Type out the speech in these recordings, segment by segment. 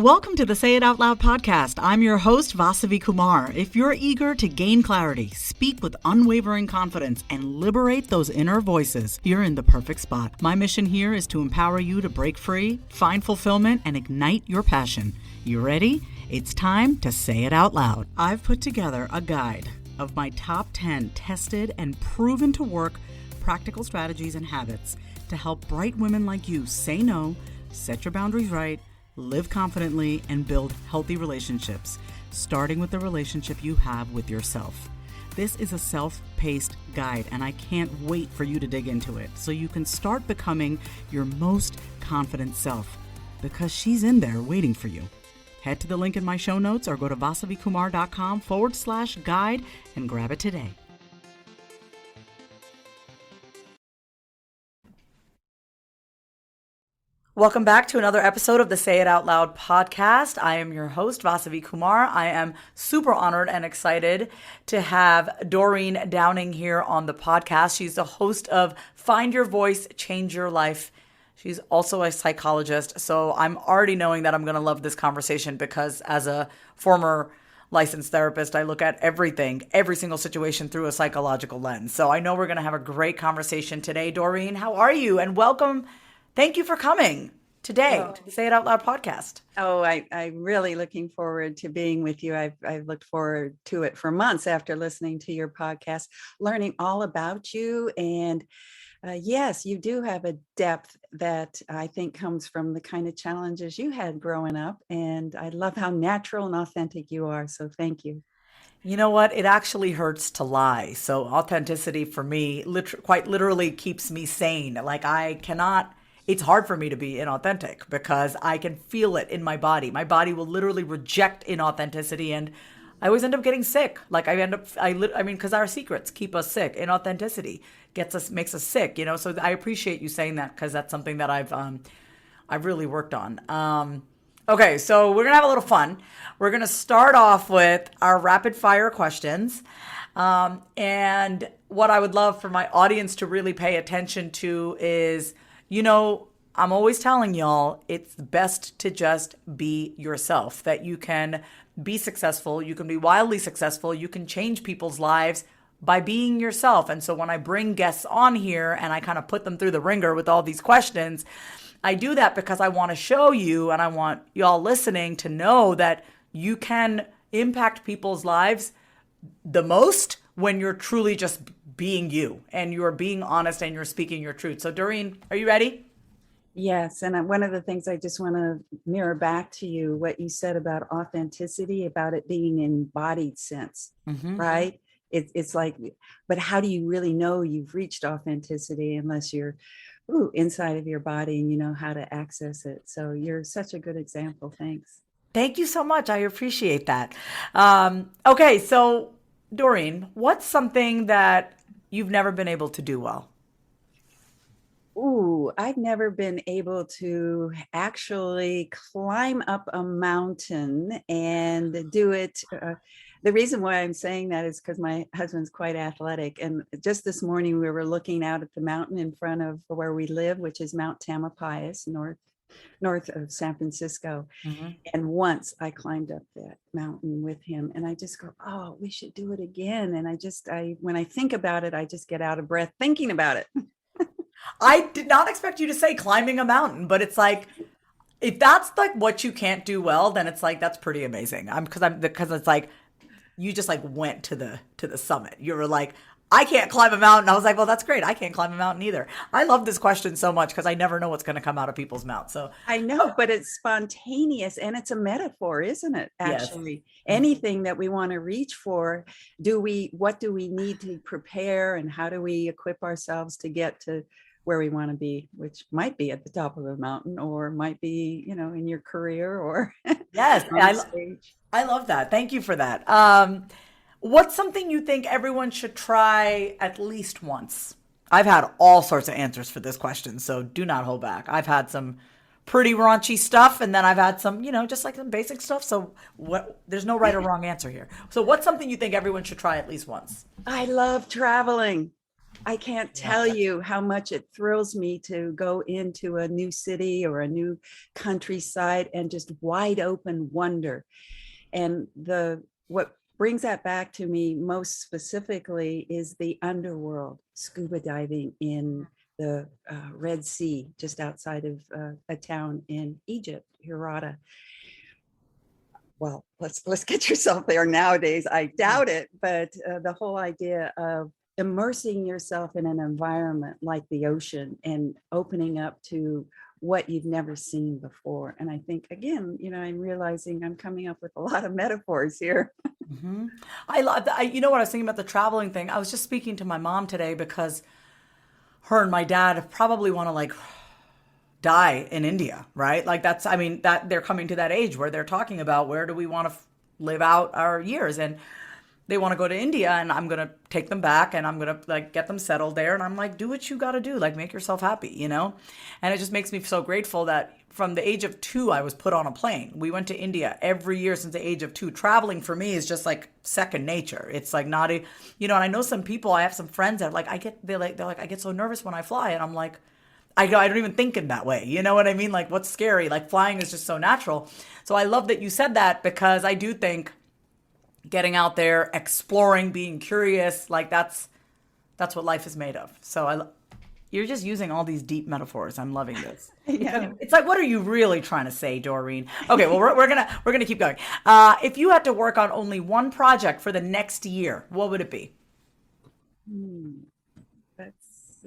Welcome to the Say It Out Loud podcast. I'm your host, Vasavi Kumar. If you're eager to gain clarity, speak with unwavering confidence, and liberate those inner voices, you're in the perfect spot. My mission here is to empower you to break free, find fulfillment, and ignite your passion. You ready? It's time to say it out loud. I've put together a guide of my top 10 tested and proven to work practical strategies and habits to help bright women like you say no, set your boundaries right, live confidently, and build healthy relationships, starting with the relationship you have with yourself. This is a self-paced guide, and I can't wait for you to dig into it so you can start becoming your most confident self, because she's in there waiting for you. Head to the link in my show notes or go to vasavikumar.com/guide and grab it today. Welcome back to another episode of the Say It Out Loud podcast. I am your host, Vasavi Kumar. I am super honored and excited to have Doreen Downing here on the podcast. She's the host of Find Your Voice, Change Your Life. She's also a psychologist, so I'm already knowing that I'm going to love this conversation because as a former licensed therapist, I look at everything, every single situation through a psychological lens. So I know we're going to have a great conversation today. Doreen, how are you? And welcome. Thank you for coming today to the Say It Out Loud podcast. I'm really looking forward to being with you. I've looked forward to it for months after listening to your podcast, learning all about you. And yes, you do have a depth that I think comes from the kind of challenges you had growing up. And I love how natural and authentic you are. So thank you. You know what? It actually hurts to lie. So authenticity for me quite literally keeps me sane. It's hard for me to be inauthentic because I can feel it in my body. My body will literally reject inauthenticity, and I always end up getting sick. Because our secrets keep us sick. Inauthenticity makes us sick, So I appreciate you saying that because that's something that I've really worked on. Okay, so we're gonna have a little fun. We're gonna start off with our rapid fire questions. And what I would love for my audience to really pay attention to is, I'm always telling y'all, it's best to just be yourself, that you can be successful, you can be wildly successful, you can change people's lives by being yourself. And so when I bring guests on here and I kind of put them through the ringer with all these questions, I do that because I want to show you and I want y'all listening to know that you can impact people's lives the most when you're truly just being you and you're being honest and you're speaking your truth. So Doreen, are you ready? Yes. And one of the things I just want to mirror back to you, what you said about authenticity, about it being embodied sense, right? It's like, but how do you really know you've reached authenticity unless you're inside of your body and you know how to access it? So you're such a good example. Thanks. Thank you so much. I appreciate that. Okay. So Doreen, what's something that you've never been able to do well? I've never been able to actually climb up a mountain and do it. The reason why I'm saying that is because my husband's quite athletic. And just this morning, we were looking out at the mountain in front of where we live, which is Mount Tamalpais, north of San Francisco. And once I climbed up that mountain with him and I just go, oh, we should do it again. And when I think about it, I just get out of breath thinking about it. I did not expect you to say climbing a mountain, but it's like, if that's like what you can't do well, then it's like, that's pretty amazing. Because it's like, you just like went to the summit. You were like, I can't climb a mountain. I was like, well, that's great. I can't climb a mountain either. I love this question so much because I never know what's going to come out of people's mouths. So I know, but it's spontaneous and it's a metaphor, isn't it? Actually, yes. Anything that we want to reach for, what do we need to prepare and how do we equip ourselves to get to where we want to be, which might be at the top of the mountain or might be, in your career or yes, I love that. Thank you for that. What's something you think everyone should try at least once? I've had all sorts of answers for this question, so do not hold back. I've had some pretty raunchy stuff, and then I've had some, just like some basic stuff. So there's no right or wrong answer here. So what's something you think everyone should try at least once? I love traveling. I can't Love tell that. you how much it thrills me to go into a new city or a new countryside and just wide open wonder. And the what brings that back to me most specifically is the underworld, scuba diving in the Red Sea, just outside of a town in Egypt, Hirata. Well, let's get yourself there nowadays. I doubt it, but the whole idea of immersing yourself in an environment like the ocean and opening up to what you've never seen before. And I think again, I'm realizing I'm coming up with a lot of metaphors here. Hmm. I love that. You know what I was thinking about the traveling thing? I was just speaking to my mom today because her and my dad probably want to like die in India, right? Like that's, I mean, that they're coming to that age where they're talking about where do we want to live out our years. And they want to go to India and I'm going to take them back and I'm going to like get them settled there. And I'm like, do what you got to do, like make yourself happy, you know? And it just makes me so grateful that from the age of 2, I was put on a plane. We went to India every year since the age of 2. Traveling for me is just like second nature. It's like not a, and I know some people, I have some friends that like, they're like, I get so nervous when I fly. And I'm like, I don't even think in that way. You know what I mean? Like what's scary? Like flying is just so natural. So I love that you said that because I do think getting out there, exploring, being curious, like that's what life is made of. So you're just using all these deep metaphors. I'm loving this. I know. It's like, what are you really trying to say, Doreen? Okay, well, we're gonna keep going. If you had to work on only one project for the next year, what would it be? Hmm, that's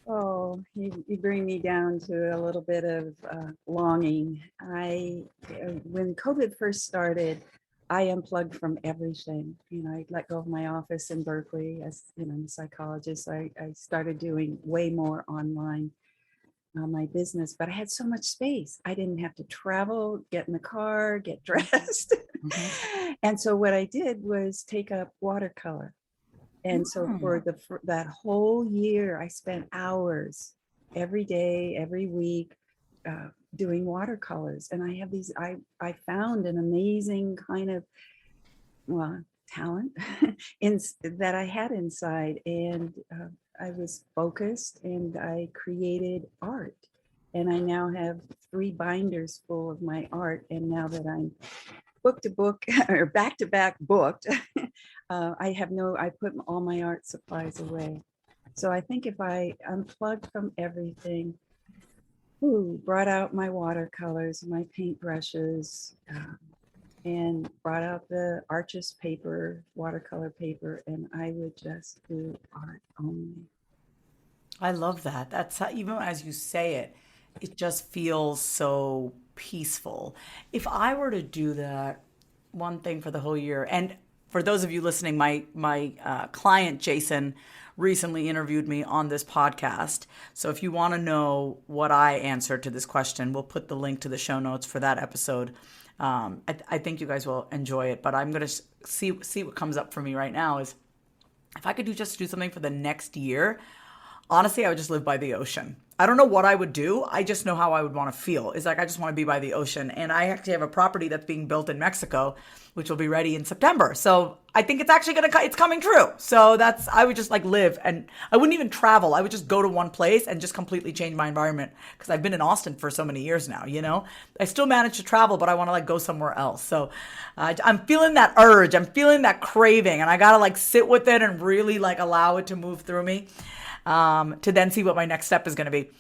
oh, you bring me down to a little bit of longing. When COVID first started, I unplugged from everything. I let go of my office in Berkeley as I'm a psychologist. I started doing way more online my business, but I had so much space. I didn't have to travel, get in the car, get dressed. Hmm. And so what I did was take up watercolor. And so for that whole year, I spent hours every day, every week, doing watercolors. And I have I found an amazing kind of, well, talent that I had inside. And I was focused and I created art. And I now have 3 binders full of my art. And now that I'm book to book or back to back booked, I put all my art supplies away. So I think if I unplugged from everything, brought out my watercolors, my paintbrushes, and brought out the Arches paper, watercolor paper, and I would just do art only. I love that. That's how, even as you say it, it just feels so peaceful. If I were to do that one thing for the whole year, and for those of you listening, my client Jason recently interviewed me on this podcast. So if you want to know what I answered to this question, we'll put the link to the show notes for that episode. I think you guys will enjoy it, but I'm gonna see what comes up for me right now. Is if I could do something for the next year, honestly, I would just live by the ocean. I don't know what I would do. I just know how I would want to feel. It's like I just want to be by the ocean. And I actually have a property that's being built in Mexico, which will be ready in September. So I think it's actually it's coming true. So I would just like live and I wouldn't even travel. I would just go to one place and just completely change my environment because I've been in Austin for so many years now, I still manage to travel, but I want to like go somewhere else. So I'm feeling that urge. I'm feeling that craving and I got to like sit with it and really like allow it to move through me. To then see what my next step is going to be.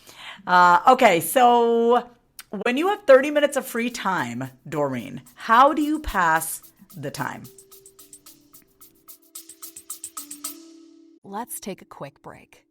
Okay, so when you have 30 minutes of free time, Doreen, how do you pass the time? Let's take a quick break.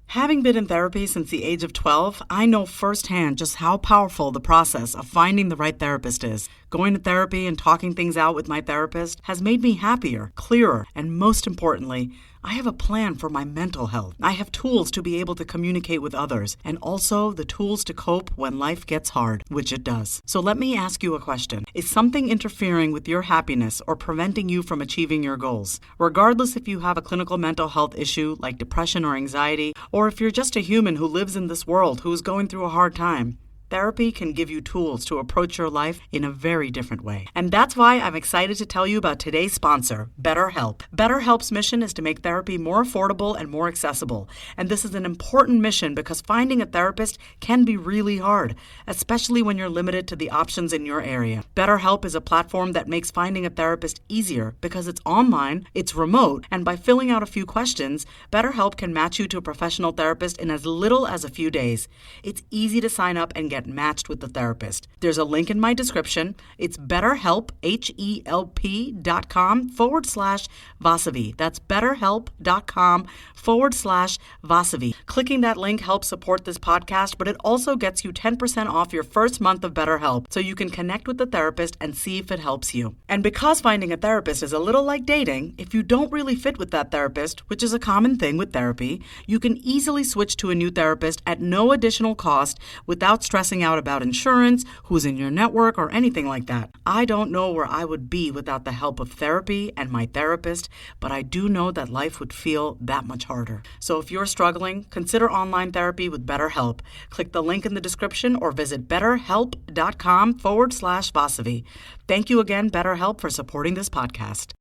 Having been in therapy since the age of 12, I know firsthand just how powerful the process of finding the right therapist is. Going to therapy and talking things out with my therapist has made me happier, clearer, and most importantly, I have a plan for my mental health. I have tools to be able to communicate with others and also the tools to cope when life gets hard, which it does. So let me ask you a question. Is something interfering with your happiness or preventing you from achieving your goals? Regardless if you have a clinical mental health issue like depression or anxiety, or if you're just a human who lives in this world who is going through a hard time, Therapy can give you tools to approach your life in a very different way. And that's why I'm excited to tell you about today's sponsor, BetterHelp. BetterHelp's mission is to make therapy more affordable and more accessible. And this is an important mission because finding a therapist can be really hard, especially when you're limited to the options in your area. BetterHelp is a platform that makes finding a therapist easier because it's online, it's remote, and by filling out a few questions, BetterHelp can match you to a professional therapist in as little as a few days. It's easy to sign up and get matched with the therapist. There's a link in my description. It's betterhelp, HELP.com/Vasavi. That's betterhelp.com/Vasavi. Clicking that link helps support this podcast, but it also gets you 10% off your first month of BetterHelp, so you can connect with the therapist and see if it helps you. And because finding a therapist is a little like dating, if you don't really fit with that therapist, which is a common thing with therapy, you can easily switch to a new therapist at no additional cost without stressing out about insurance, who's in your network, or anything like that. I don't know where I would be without the help of therapy and my therapist, but I do know that life would feel that much harder. So if you're struggling, consider online therapy with BetterHelp. Click the link in the description or visit betterhelp.com/Vasavi. Thank you again, BetterHelp, for supporting this podcast.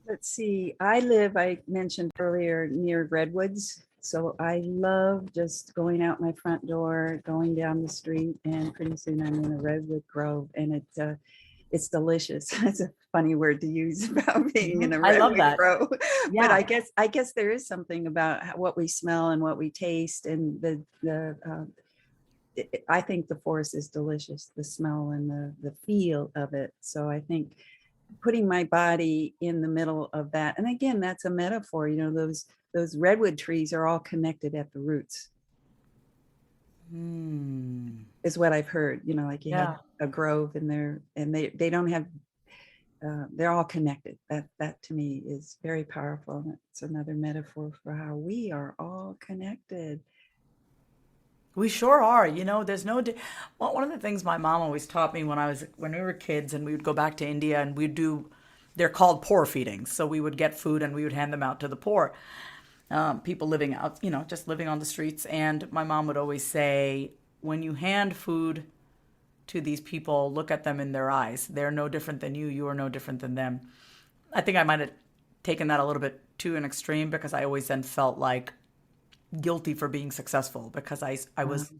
Let's see. I mentioned earlier, near redwoods. So I love just going out my front door, going down the street, and pretty soon I'm in a redwood grove, and it's delicious. It's a funny word to use about being in a I love redwood that. grove. Yeah. But I guess there is something about what we smell and what we taste, and I think the forest is delicious, the smell and the feel of it. So I think putting my body in the middle of that, and again, that's a metaphor, those redwood trees are all connected at the roots, is what I've heard. Like you have a grove and they don't have they're all connected. That to me is very powerful, and it's another metaphor for how we are all connected. We sure are. There's well, one of the things my mom always taught me when we were kids and we would go back to India and they're called poor feedings. So we would get food and we would hand them out to the poor, people living out, just living on the streets. And my mom would always say, when you hand food to these people, look at them in their eyes. They're no different than you. You are no different than them. I think I might have taken that a little bit to an extreme because I always then felt like guilty for being successful because I was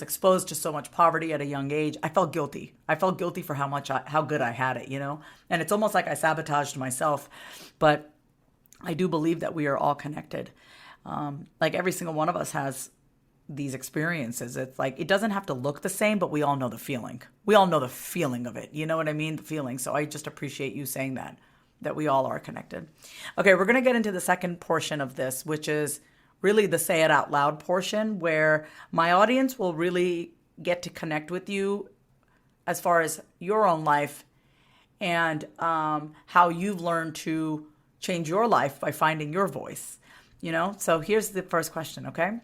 exposed to so much poverty at a young age. I felt guilty. I felt guilty for how good I had it, And it's almost like I sabotaged myself. But I do believe that we are all connected. Like every single one of us has these experiences. It's like it doesn't have to look the same, but we all know the feeling. We all know the feeling of it. You know what I mean? The feeling. So I just appreciate you saying that we all are connected. Okay, we're going to get into the second portion of this, which is really the say it out loud portion, where my audience will really get to connect with you as far as your own life and how you've learned to change your life by finding your voice. So here's the first question, okay?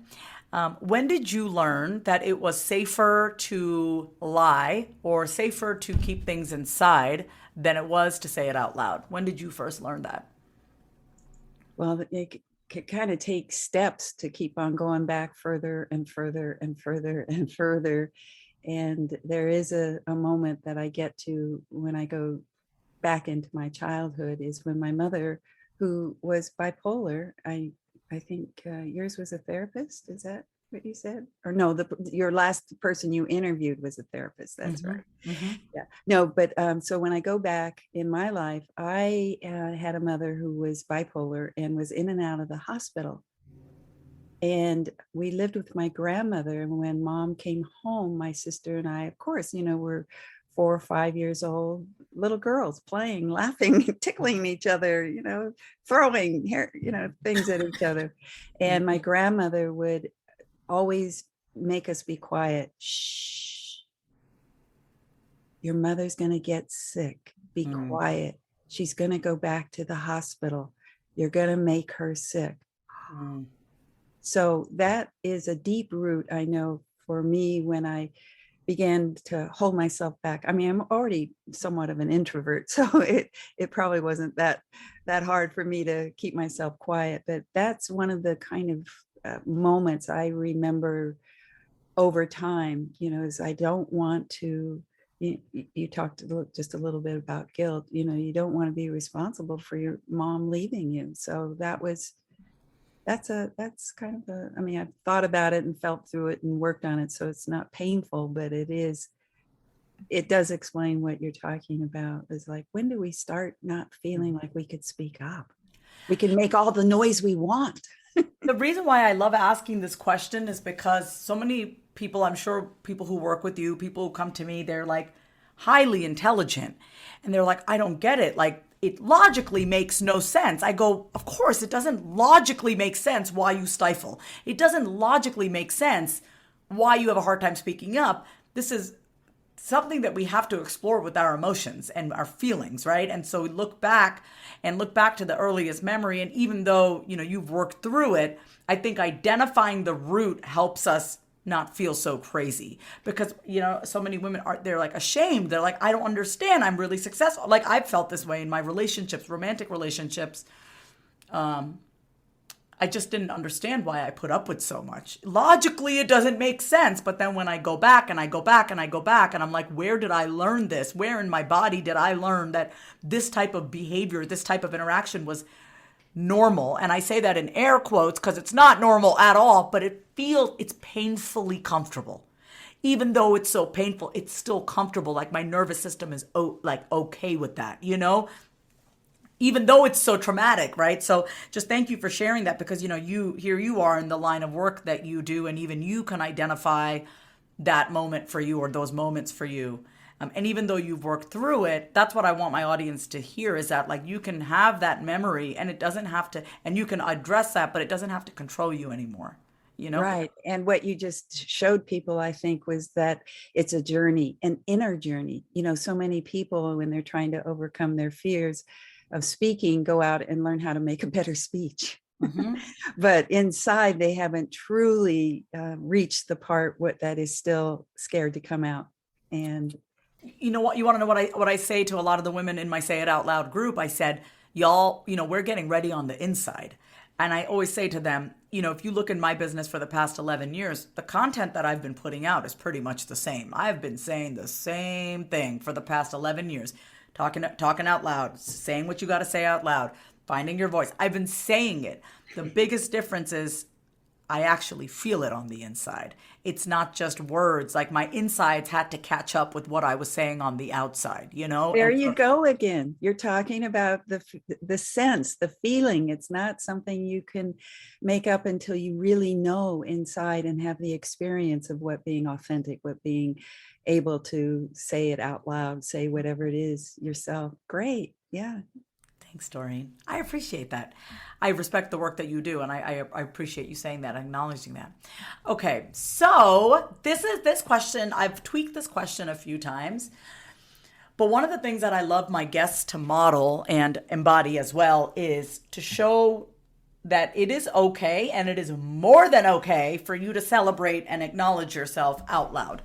When did you learn that it was safer to lie or safer to keep things inside than it was to say it out loud? When did you first learn that? Well, it kind of take steps to keep on going back further and further and further and further. And there is a moment that I get to when I go back into my childhood is when my mother, who was bipolar, I think yours was a therapist. Is that what you said? Or no, your last person you interviewed was a therapist. That's right. Yeah. No, but so when I go back in my life, I had a mother who was bipolar and was in and out of the hospital. And we lived with my grandmother. And when mom came home, my sister and I, of course, were 4 or 5 years old, little girls playing, laughing, tickling each other, throwing hair, things at each other. And my grandmother would always make us be quiet. Shh. Your mother's going to get sick. Be quiet. She's going to go back to the hospital. You're going to make her sick. So that is a deep root, I know, for me when I began to hold myself back. I mean, I'm already somewhat of an introvert, so it probably wasn't that hard for me to keep myself quiet. But that's one of the kind of moments I remember over time. Is I don't want to. You talked just a little bit about guilt. You don't want to be responsible for your mom leaving you. So that's kind of I mean, I've thought about it and felt through it and worked on it, so it's not painful, but it does explain what you're talking about. Is like, when do we start not feeling like we could speak up? We can make all the noise we want. The reason why I love asking this question is because so many people, I'm sure people who work with you, people who come to me, they're like highly intelligent and they're like, I don't get it. Like, it logically makes no sense. I go, of course, it doesn't logically make sense why you stifle. It doesn't logically make sense why you have a hard time speaking up. This is something that we have to explore with our emotions and our feelings, right? And so we look back to the earliest memory. And even though, you've worked through it, I think identifying the root helps us not feel so crazy, because, so many women they're like ashamed. They're like, I don't understand. I'm really successful. Like, I've felt this way in my relationships, romantic relationships. I just didn't understand why I put up with so much. Logically, it doesn't make sense. But then when I go back and I go back and I go back and I'm like, where did I learn this? Where in my body did I learn that this type of behavior, this type of interaction was normal? And I say that in air quotes because it's not normal at all, but it's painfully comfortable. Even though it's so painful, it's still comfortable. Like, my nervous system is like okay with that, even though it's so traumatic, right? So just thank you for sharing that, because, you are in the line of work that you do, and even you can identify that moment for you or those moments for you. And even though you've worked through it, that's what I want my audience to hear, is that, like, you can have that memory and it doesn't have to, and you can address that, but it doesn't have to control you anymore, Right. And what you just showed people, I think, was that it's a journey, an inner journey. So many people, when they're trying to overcome their fears of speaking, go out and learn how to make a better speech. Mm-hmm. But inside, they haven't truly reached the part that is still scared to come out. And You know what? You want to know what I say to a lot of the women in my Say It Out Loud group? I said, y'all, we're getting ready on the inside. And I always say to them, if you look in my business for the past 11 years, the content that I've been putting out is pretty much the same. I've been saying the same thing for the past 11 years, talking out loud, saying what you got to say out loud, finding your voice. I've been saying it. The biggest difference is I actually feel it on the inside. It's not just words. Like, my insides had to catch up with what I was saying on the outside, there And you so, go again. You're talking about the sense, the feeling. It's not something you can make up until you really know inside and have the experience of what being authentic, what being able to say it out loud, say whatever it is yourself. Great. Yeah. thanks, Doreen. I appreciate that. I respect the work that you do, and I appreciate you saying that, acknowledging that. Okay, so this question. I've tweaked this question a few times. But one of the things that I love my guests to model and embody as well is to show that it is okay, and it is more than okay, for you to celebrate and acknowledge yourself out loud.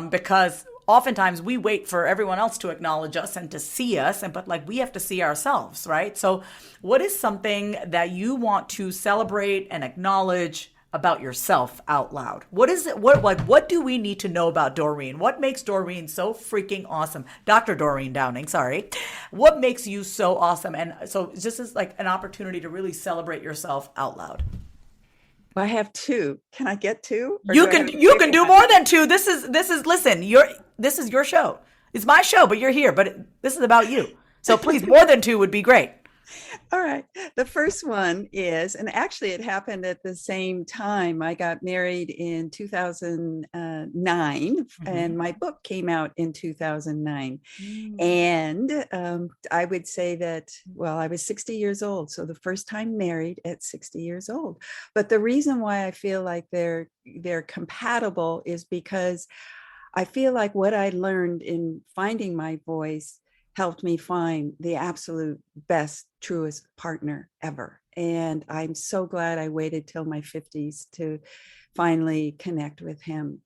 Because oftentimes we wait for everyone else to acknowledge us and to see us, but like, we have to see ourselves, right? So what is something that you want to celebrate and acknowledge about yourself out loud? What is it? What do we need to know about Doreen? What makes Doreen so freaking awesome? Dr. Doreen Downing, sorry. What makes you so awesome? And so this is like an opportunity to really celebrate yourself out loud. Well, I have two. Can I get two? Or You do I can have to you pick can do one? more than two. This is listen, this is your show. It's my show, but you're here. But this is about you. So please, more than two would be great. All right. The first one is, and actually it happened at the same time. I got married in 2009, and Mhm. my book came out in 2009. Mm. And I would say that, well, I was 60 years old. So the first time married at 60 years old. But the reason why I feel like they're compatible is because I feel like what I learned in finding my voice helped me find the absolute best, truest partner ever. And I'm so glad I waited till my 50s to finally connect with him.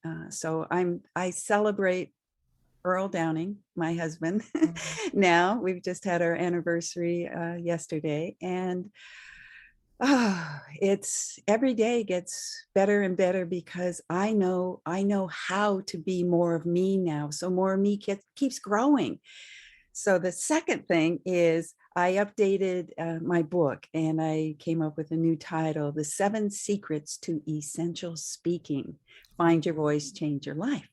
I celebrate Earl Downing, my husband. Mhm. Now we've just had our anniversary yesterday, and it's every day gets better and better because I know how to be more of me now. So more of me keeps growing. So the second thing is I updated my book and I came up with a new title, The 7 Secrets to Essential Speaking. Find your voice, change your life.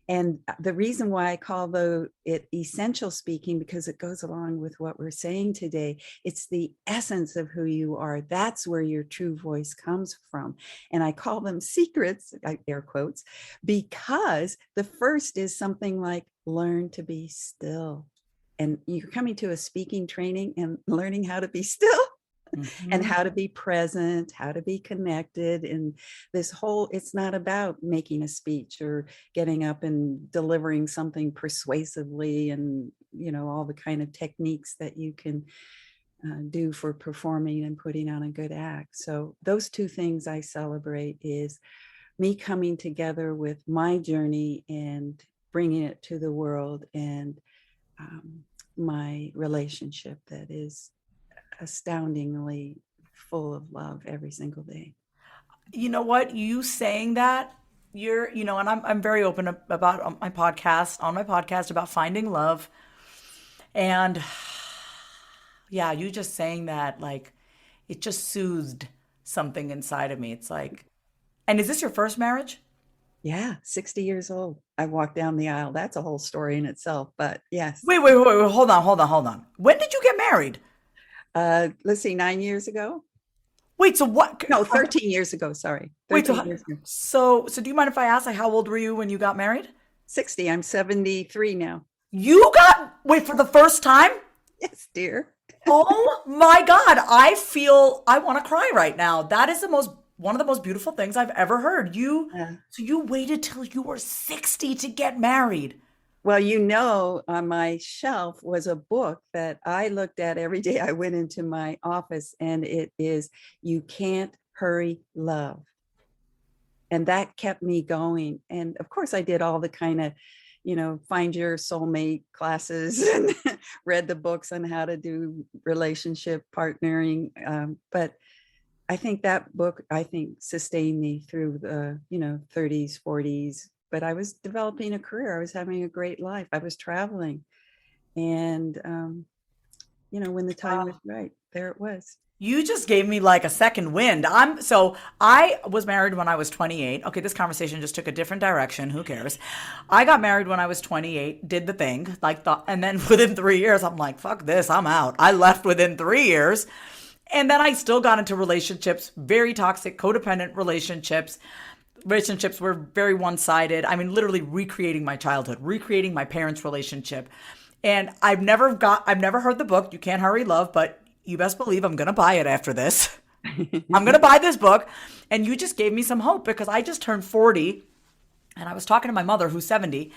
And the reason why I call it essential speaking, because it goes along with what we're saying today, it's the essence of who you are. That's where your true voice comes from. And I call them secrets, air quotes, because the first is something like learn to be still. And you're coming to a speaking training and learning how to be still and Mhm. how to be present, how to be connected. And it's not about making a speech or getting up and delivering something persuasively and, all the kind of techniques that you can do for performing and putting on a good act. So those two things I celebrate is me coming together with my journey and bringing it to the world, and my relationship that is astoundingly full of love every single day. You know what? You saying that, and I'm very open about on my podcast about finding love. And yeah, you just saying that, like, it just soothed something inside of me. It's like, and is this your first marriage? Yeah, 60 years old. I walked down the aisle. That's a whole story in itself, but yes. Wait, hold on. When did you get married? Let's see, 9 years ago. Wait, so what? No, 13 years ago. Sorry, Wait, 13 years ago. so do you mind if I ask, like, how old were you when you got married? 60. I'm 73 now. You got, wait, for the first time? Yes, dear. Oh my God, I want to cry right now. That is one of the most beautiful things I've ever heard. Uh, So you waited till you were 60 to get married. well, on my shelf was a book that I looked at every day I went into my office, and it is You Can't Hurry Love. And that kept me going. And of course, I did all the kind of, find your soulmate classes and read the books on how to do relationship partnering. But I think that book, sustained me through the, 30s, 40s. But I was developing a career. I was having a great life. I was traveling. And, when the time was right, there it was. You just gave me like a second wind. I was married when I was 28. Okay, this conversation just took a different direction. Who cares? I got married when I was 28, did the thing, and then within 3 years, I'm like, fuck this, I'm out. I left within 3 years. And then I still got into relationships, very toxic, codependent relationships. Relationships were very one-sided. I mean, literally recreating my childhood, recreating my parents' relationship. And I've never heard the book, You Can't Hurry Love, but you best believe I'm going to buy it after this. I'm going to buy this book. And you just gave me some hope because I just turned 40 and I was talking to my mother who's 70.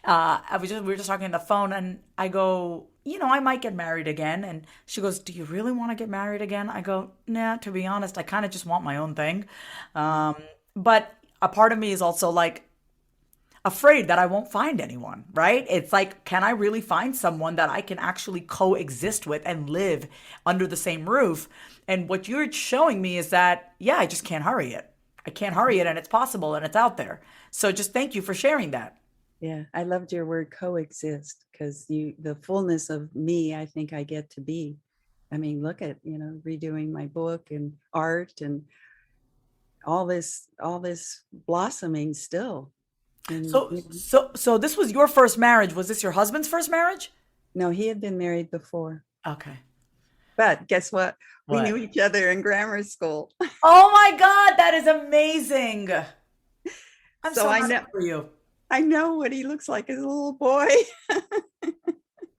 We were just talking on the phone and I go, I might get married again. And she goes, do you really want to get married again? I go, nah, to be honest, I kind of just want my own thing. But a part of me is also like, afraid that I won't find anyone, right? It's like, can I really find someone that I can actually coexist with and live under the same roof? And what you're showing me is that, yeah, I just can't hurry it. I can't hurry it, and it's possible and it's out there. So just thank you for sharing that. Yeah, I loved your word coexist, because the fullness of me, I think I get to be. I mean, look at, redoing my book and art and all this blossoming still. And So this was your first marriage. Was this your husband's first marriage? no, he had been married before. Okay. But guess what? We What? knew each other in grammar school. Oh my God, that is amazing. I'm So so I happy know for you. I know what he looks like as a little boy.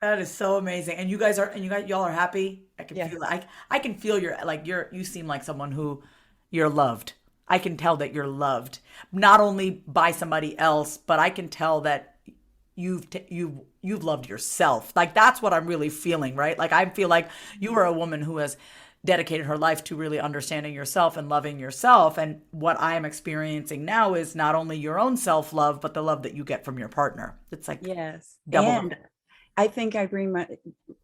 That is so amazing. And y'all are happy. I can Yes. feel it. I can feel you seem like someone who you're loved. I can tell that you're loved, not only by somebody else, but I can tell that you've loved yourself. Like that's what I'm really feeling, right? Like I feel like you are a woman who has dedicated her life to really understanding yourself and loving yourself. And what I am experiencing now is not only your own self-love, but the love that you get from your partner. It's like Yes. double the. And I think I bring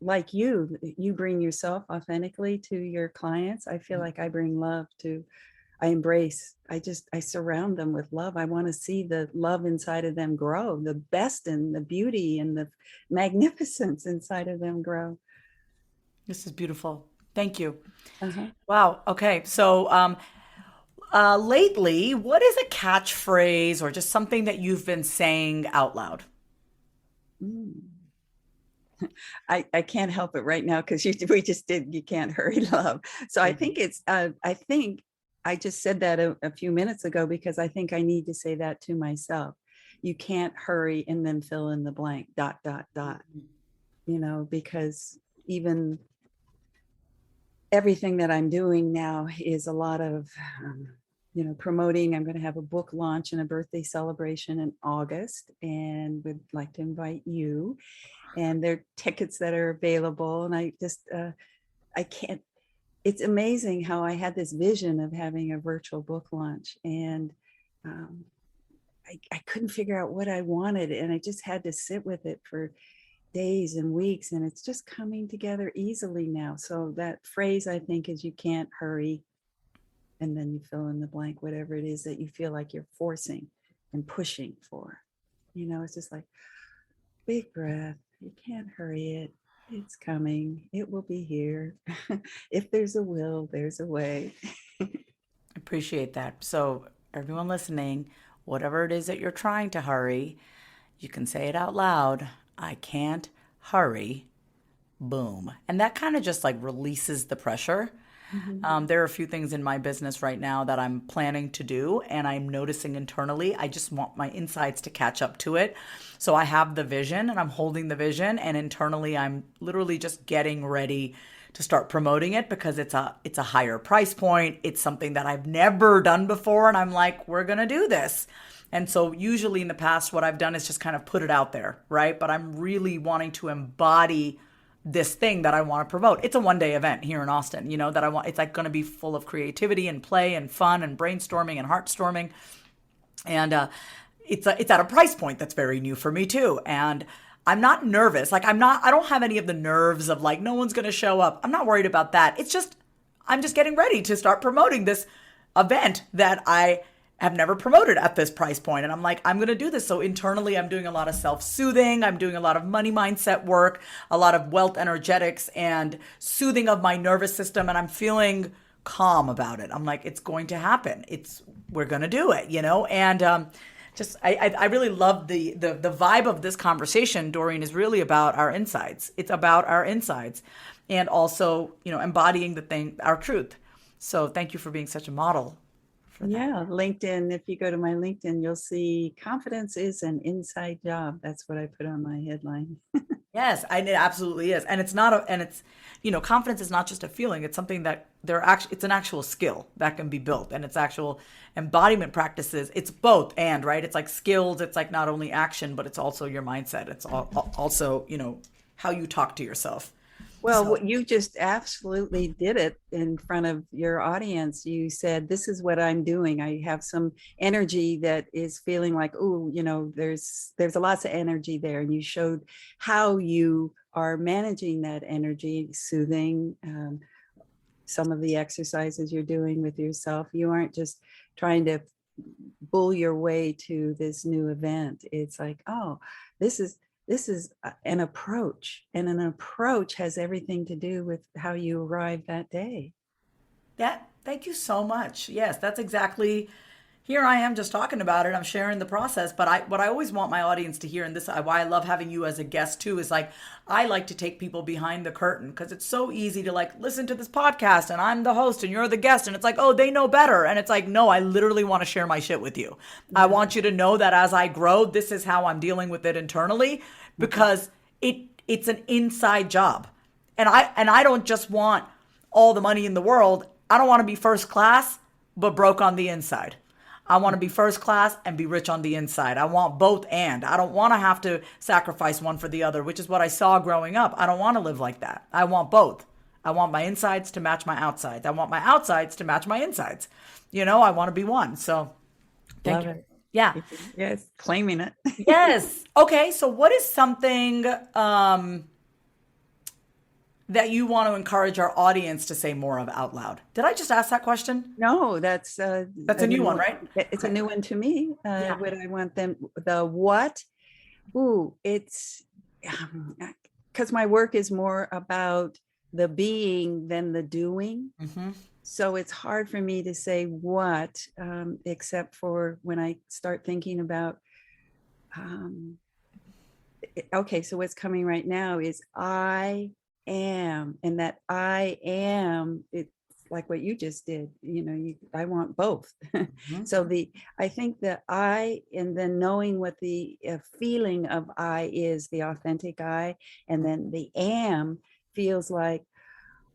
like you bring yourself authentically to your clients. I feel like I bring love to, I embrace, I surround them with love. I want to see the love inside of them grow, the best and the beauty and the magnificence inside of them grow. This is beautiful. Thank you. Uh-huh. Wow. Okay. So, lately, what is a catchphrase or just something that you've been saying out loud? Mm. I can't help it right now because we just did you can't hurry love. So I think it's I think I just said that a few minutes ago because I think I need to say that to myself. You can't hurry and then fill in the blank, dot, dot, dot, because even everything that I'm doing now is a lot of, promoting. I'm going to have a book launch and a birthday celebration in August and would like to invite you. And there are tickets that are available. And I just, I can't, it's amazing how I had this vision of having a virtual book launch. And um, I couldn't figure out what I wanted. And I just had to sit with it for days and weeks. And it's just coming together easily now. So that phrase, I think, is you can't hurry. And then you fill in the blank, whatever it is that you feel like you're forcing and pushing for. It's just like, big breath. You can't hurry it. It's coming. It will be here. If there's a will, there's a way. Appreciate that. So, everyone listening, whatever it is that you're trying to hurry, you can say it out loud. I can't hurry. Boom. And that kind of just like releases the pressure. There are a few things in my business right now that I'm planning to do, and I'm noticing internally, I just want my insides to catch up to it. So I have the vision and I'm holding the vision, and internally I'm literally just getting ready to start promoting it because it's a higher price point. It's something that I've never done before, and I'm like, we're going to do this. And so usually in the past, what I've done is just kind of put it out there, right? But I'm really wanting to embody this thing that I want to promote. It's a one-day event here in Austin, that I want. It's like going to be full of creativity and play and fun and brainstorming and heartstorming. And it's at a price point that's very new for me too. And I'm not nervous. Like I don't have any of the nerves of like, no one's going to show up. I'm not worried about that. I'm just getting ready to start promoting this event that I have never promoted at this price point. And I'm like, I'm going to do this. So internally, I'm doing a lot of self-soothing. I'm doing a lot of money mindset work, a lot of wealth energetics and soothing of my nervous system. And I'm feeling calm about it. I'm like, it's going to happen. We're going to do it, And I really love the vibe of this conversation, Doreen, is really about our insides. It's about our insides and also, embodying our truth. So thank you for being such a model. Yeah, LinkedIn. If you go to my LinkedIn, you'll see confidence is an inside job. That's what I put on my headline. Yes, it absolutely is. And confidence is not just a feeling. It's something that it's an actual skill that can be built, and it's actual embodiment practices. It's both and, right? It's like skills. It's like not only action, but it's also your mindset. It's also, how you talk to yourself. Well, you just absolutely did it in front of your audience. You said, this is what I'm doing. I have some energy that is feeling like, oh, there's a lots of energy there. And you showed how you are managing that energy, soothing, some of the exercises you're doing with yourself. You aren't just trying to bull your way to this new event. It's like, oh, this is an approach, and an approach has everything to do with how you arrive that day. Thank you so much. Yes, that's exactly. Here I am just talking about it. I'm sharing the process, but what I always want my audience to hear, and this why I love having you as a guest too, is like I like to take people behind the curtain because it's so easy to like listen to this podcast and I'm the host and you're the guest and it's like, oh, they know better, and it's like, no, I literally want to share my shit with you. I want you to know that as I grow, this is how I'm dealing with it internally because it's an inside job, and I don't just want all the money in the world. I don't want to be first class but broke on the inside. I want to be first class and be rich on the inside. I want both and. I don't want to have to sacrifice one for the other, which is what I saw growing up. I don't want to live like that. I want both. I want my insides to match my outsides. I want my outsides to match my insides. I want to be one. So thank Love you. it. Yeah. Yes, claiming it. Yes. Okay. So what is something that you want to encourage our audience to say more of out loud? Did I just ask that question? No, that's That's a a new new one, one. right? It's a Okay. new one to me. Yeah. What I want them, the what? Ooh, it's because my work is more about the being than the doing. Hmm. So it's hard for me to say what, except for when I start thinking about, um, okay, so what's coming right now is I am, and that I am, it's like what you just did, I want both. Hmm. So I think that I, and then knowing what the feeling of I is, the authentic I, and then the am feels like,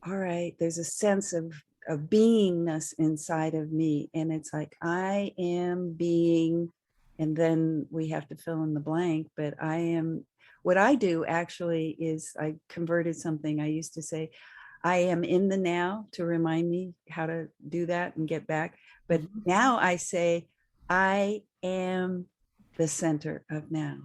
all right, there's a sense of beingness inside of me. And it's like, I am being, and then we have to fill in the blank, but I am, what I do actually is I converted something. I used to say, I am in the now to remind me how to do that and get back. But Hmm. now I say, I am the center of now.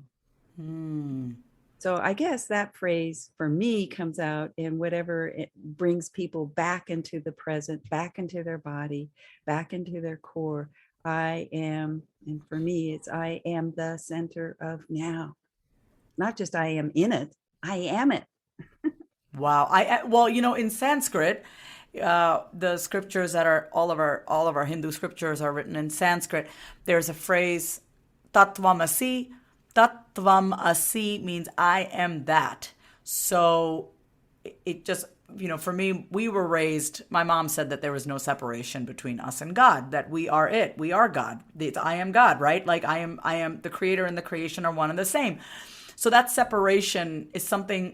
Hmm. So I guess that phrase for me comes out in whatever it brings people back into the present, back into their body, back into their core. I am, and for me, it's I am the center of now. Not just I am in it, I am it. Wow. Well, in Sanskrit, the scriptures that are all of our Hindu scriptures are written in Sanskrit. There's a phrase, Tattvamasi. Tattvamasi means I am that. So it just, for me, we were raised, my mom said that there was no separation between us and God, that we are it. We are God. It's I am God, right? Like I am the creator and the creation are one and the same. So that separation is something,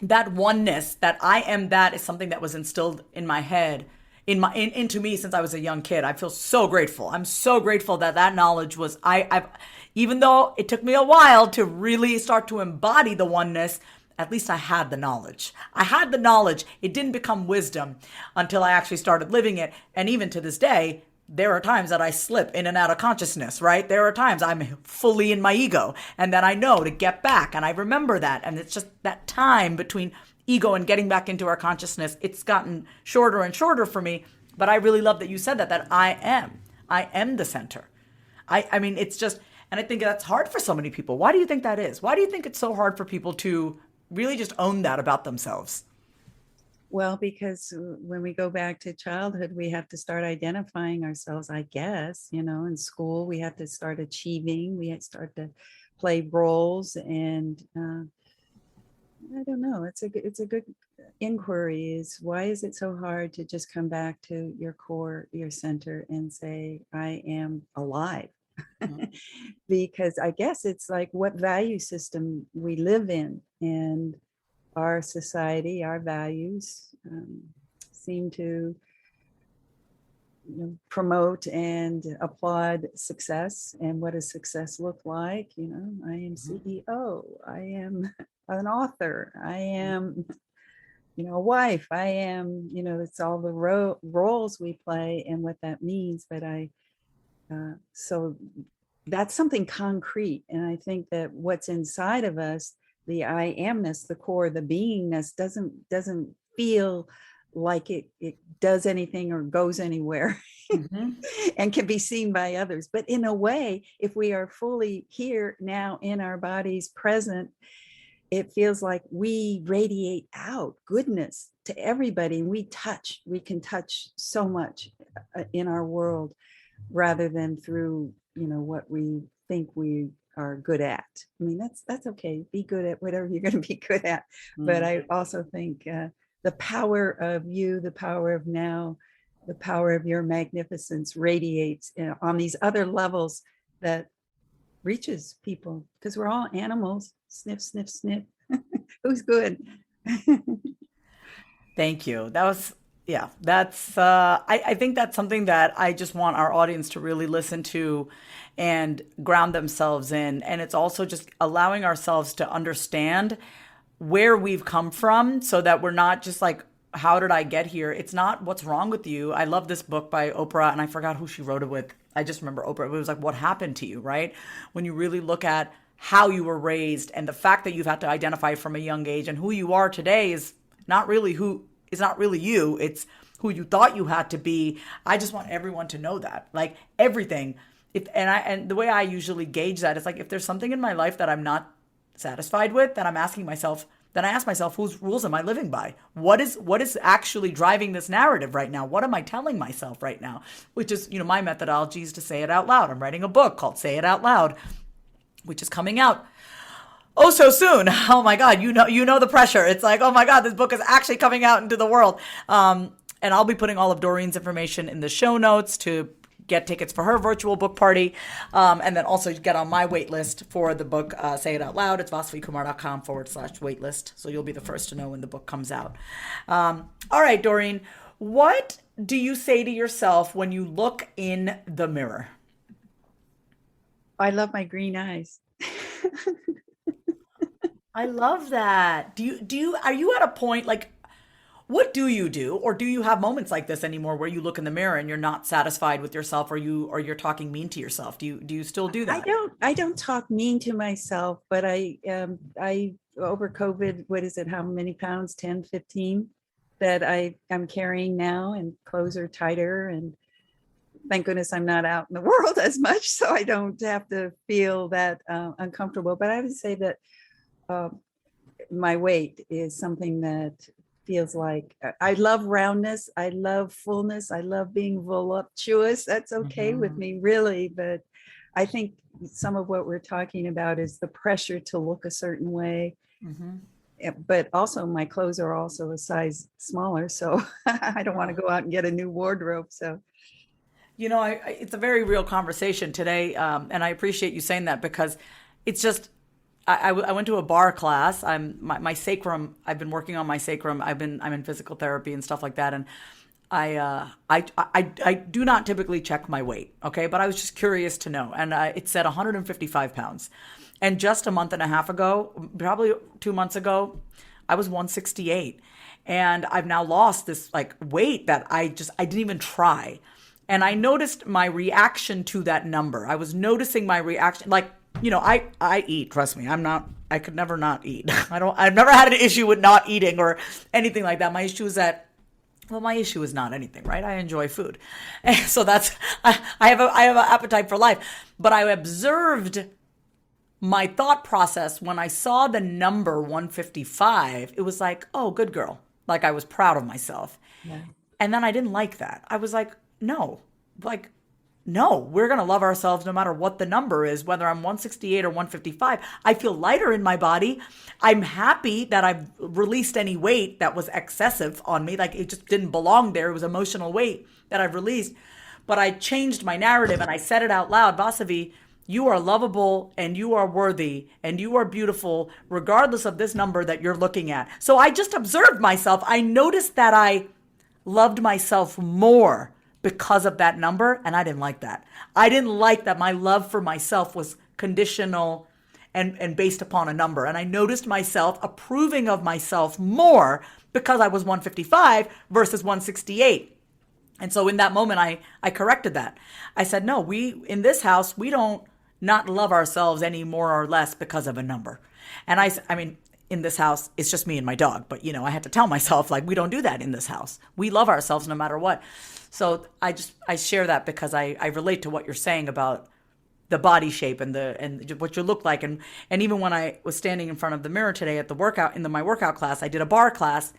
that oneness, that I am that, is something that was instilled in my head, into me since I was a young kid. I feel so grateful. I'm so grateful that that knowledge was, I've, even though it took me a while to really start to embody the oneness, at least I had the knowledge. I had the knowledge. It didn't become wisdom until I actually started living it. And even to this day, there are times that I slip in and out of consciousness, right? There are times I'm fully in my ego, and then I know to get back, and I remember that. And it's just that time between ego and getting back into our consciousness, it's gotten shorter and shorter for me. But I really love that you said that I am the center. I mean, it's just, and I think that's hard for so many people. Why do you think that is? Why do you think it's so hard for people to really just own that about themselves? Well, because when we go back to childhood, we have to start identifying ourselves, I guess, in school, we have to start achieving, we have to start to play roles. And I don't know, it's a good inquiry is why is it so hard to just come back to your core, your center, and say, I am alive? Because I guess it's like what value system we live in, and our society, our values seem to promote and applaud success. And what does success look like? I am CEO, I am an author, I am, a wife, I am, it's all the roles we play and what that means. But so that's something concrete. And I think that what's inside of us, the I amness, the core, the beingness, doesn't feel like it does anything or goes anywhere Mm-hmm. and can be seen by others. But in a way, if we are fully here now in our bodies present, it feels like we radiate out goodness to everybody, and we can touch so much in our world, rather than through what we think we are good at. I mean, that's okay, be good at whatever you're going to be good at. But I also think the power of you, the power of now, the power of your magnificence radiates on these other levels that reaches people, because we're all animals. Sniff, sniff, sniff. Who's good? Thank you. That was, Yeah, that's I think that's something that I just want our audience to really listen to and ground themselves in. And it's also just allowing ourselves to understand where we've come from so that we're not just like, how did I get here? It's not what's wrong with you. I love this book by Oprah, and I forgot who she wrote it with. I just remember Oprah. It was like, what happened to you, right? When you really look at how you were raised and the fact that you've had to identify from a young age, and who you are today is not really you. It's who you thought you had to be. I just want everyone to know that. Like everything. If and the way I usually gauge that is like, if there's something in my life that I'm not satisfied with, then then I ask myself, whose rules am I living by? What is actually driving this narrative right now? What am I telling myself right now? Which is, my methodology is to say it out loud. I'm writing a book called Say It Out Loud, which is coming out oh so soon. Oh my God, you know the pressure. It's like, oh my God, this book is actually coming out into the world. And I'll be putting all of Doreen's information in the show notes to get tickets for her virtual book party, and then also get on my wait list for the book, Say It Out Loud. It's vasavikumar.com/waitlist. So you'll be the first to know when the book comes out. All right, Doreen, what do you say to yourself when you look in the mirror? I love my green eyes. I love that. Are you at a point like, what do you do, or do you have moments like this anymore where you look in the mirror and you're not satisfied with yourself, or you're talking mean to yourself? Do you still do I that? don't I don't talk mean to myself, but I over COVID, what is it, how many pounds, 10, 15, that I'm carrying now, and clothes are tighter, and thank goodness I'm not out in the world as much, so I don't have to feel that uncomfortable. But I would say that uh, my weight is something that feels like I love roundness. I love fullness. I love being voluptuous. That's okay with Hmm. me, really. But I think some of what we're talking about is the pressure to look a certain way. Hmm. But also, my clothes are also a size smaller. So I don't want to Yeah. go out and get a new wardrobe. So, It's a very real conversation today, and I appreciate you saying that, because it's just I went to a bar class. My sacrum. I've been working on my sacrum. I'm in physical therapy and stuff like that, and I do not typically check my weight, okay, but I was just curious to know, and it said 155 pounds, and just a month and a half ago, probably 2 months ago, I was 168, and I've now lost this like weight that I didn't even try. And I noticed my reaction to that number. I was noticing my reaction. Like, I eat, trust me. I could never not eat. I've never had an issue with not eating or anything like that. My issue is not anything, right? I enjoy food. And so I have an appetite for life. But I observed my thought process when I saw the number 155. It was like, oh, good girl. Like, I was proud of myself. yeah. And then I didn't like that. I was no, like, no, we're going to love ourselves no matter what the number is, whether I'm 168 or 155. I feel lighter in my body. I'm happy that I've released any weight that was excessive on me. Like, it just didn't belong there. It was emotional weight that I've released. But I changed my narrative and I said it out loud. Vasavi, you are lovable and you are worthy and you are beautiful, regardless of this number that you're looking at. So I just observed myself. I noticed that I loved myself more because of that number, and I didn't like that. I didn't like that my love for myself was conditional and based upon a number. And I noticed myself approving of myself more because I was 155 versus 168. And so in that moment, I corrected that. I said, no, in this house, we don't not love ourselves any more or less because of a number. And I mean, in this house, it's just me and my dog. But, I had to tell myself, like, we don't do that in this house. We love ourselves no matter what. So I share that because I relate to what you're saying about the body shape and what you look like. And even when I was standing in front of the mirror today at the workout, my workout class, I did a bar class.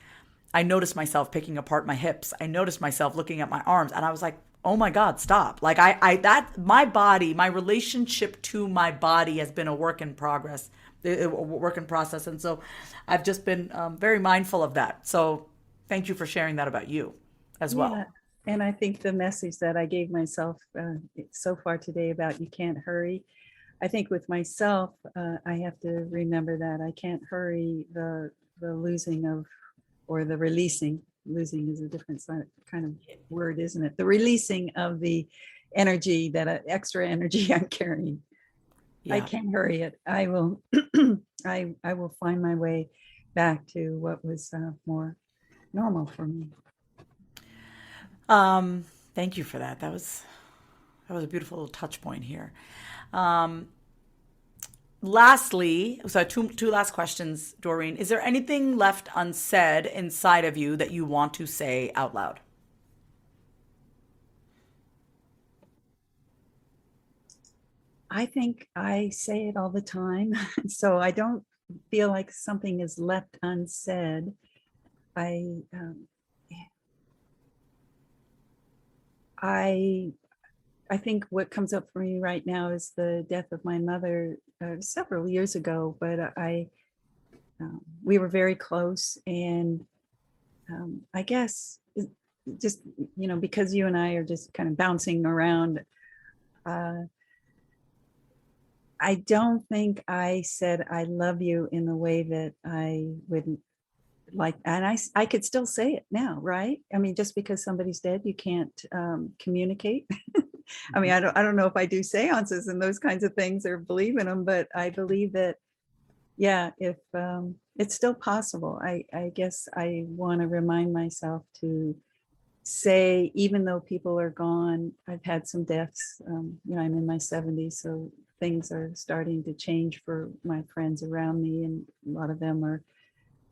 I noticed myself picking apart my hips. I noticed myself looking at my arms, and I was like, oh my God, stop. Like my body, my relationship to my body has been a work in progress, a work in process. And so I've just been very mindful of that. So thank you for sharing that about you as well. Yeah. And I think the message that I gave myself so far today about you can't hurry, I think with myself, I have to remember that I can't hurry the losing of or the releasing losing is a different kind of word, isn't it? The releasing of the energy, that extra energy I'm carrying. I Yeah. can't hurry it. I will, I will find my way back to what was more normal for me. Thank you for that. That was a beautiful little touch point here. Um, Lastly, so two last questions, Doreen. Is there anything left unsaid inside of you that you want to say out loud? I think I say it all the time, so I don't feel like something is left unsaid. I um, I I think what comes up for me right now is the death of my mother several years ago, but we were very close, and I guess just because you and I are just kind of bouncing around. Uh, I don't think I said I love you in the way that I would like, and I could still say it now, right? I mean, just because somebody's dead, you can't communicate. I mean, I don't know if I do seances and those kinds of things or believe in them, but I believe that, yeah, if it's still possible. I guess I want to remind myself to say, even though people are gone, I've had some deaths. I'm in my 70s, so things are starting to change for my friends around me, and a lot of them are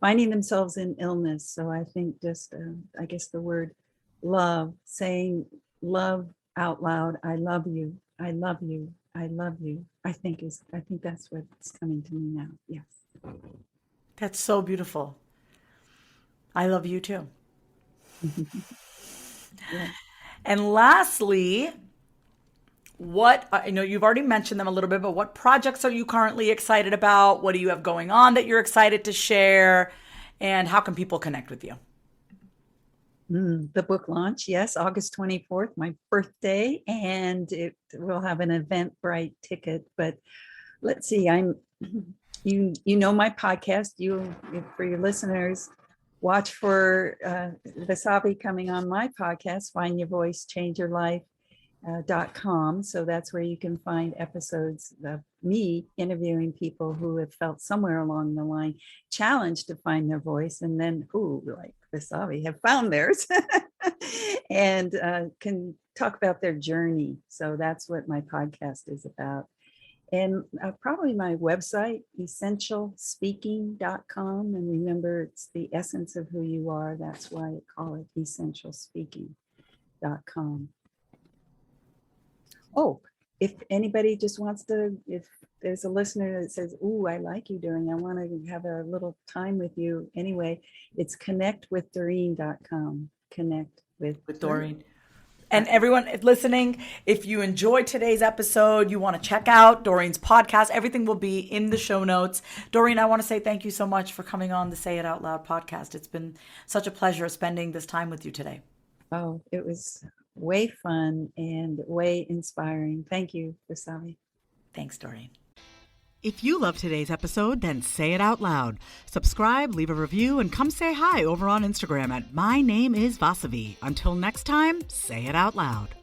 finding themselves in illness. So I think just, I guess the word love, saying love out loud, I love you, I love you, I love you, I think that's what's coming to me now. Yes. That's so beautiful. I love you too. Yeah. And lastly, what I know you've already mentioned them a little bit, but what projects are you currently excited about? What do you have going on that you're excited to share? And how can people connect with you? The book launch, yes, August 24th, my birthday, and it will have an Eventbrite ticket. But let's see, you know my podcast. For your listeners, watch for Vasavi coming on my podcast, Find Your Voice, Change Your Life. .com. So that's where you can find episodes of me interviewing people who have felt somewhere along the line challenged to find their voice, and then who, like Vasavi, have found theirs and can talk about their journey. So that's what my podcast is about. And probably my website, essentialspeaking.com. And remember, it's the essence of who you are. That's why I call it essentialspeaking.com. Oh, if anybody just wants to, if there's a listener that says, "Ooh, I like you, Doreen, I want to have a little time with you." Anyway, it's connectwithdoreen.com. Connect with Doreen. And everyone listening, if you enjoyed today's episode, you want to check out Doreen's podcast, everything will be in the show notes. Doreen, I want to say thank you so much for coming on the Say It Out Loud podcast. It's been such a pleasure spending this time with you today. Oh, it was way fun and way inspiring. Thank you, Vasavi. Thanks, Doreen. If you love today's episode, then say it out loud. Subscribe, leave a review, and come say hi over on Instagram at My Name is Vasavi. Until next time, say it out loud.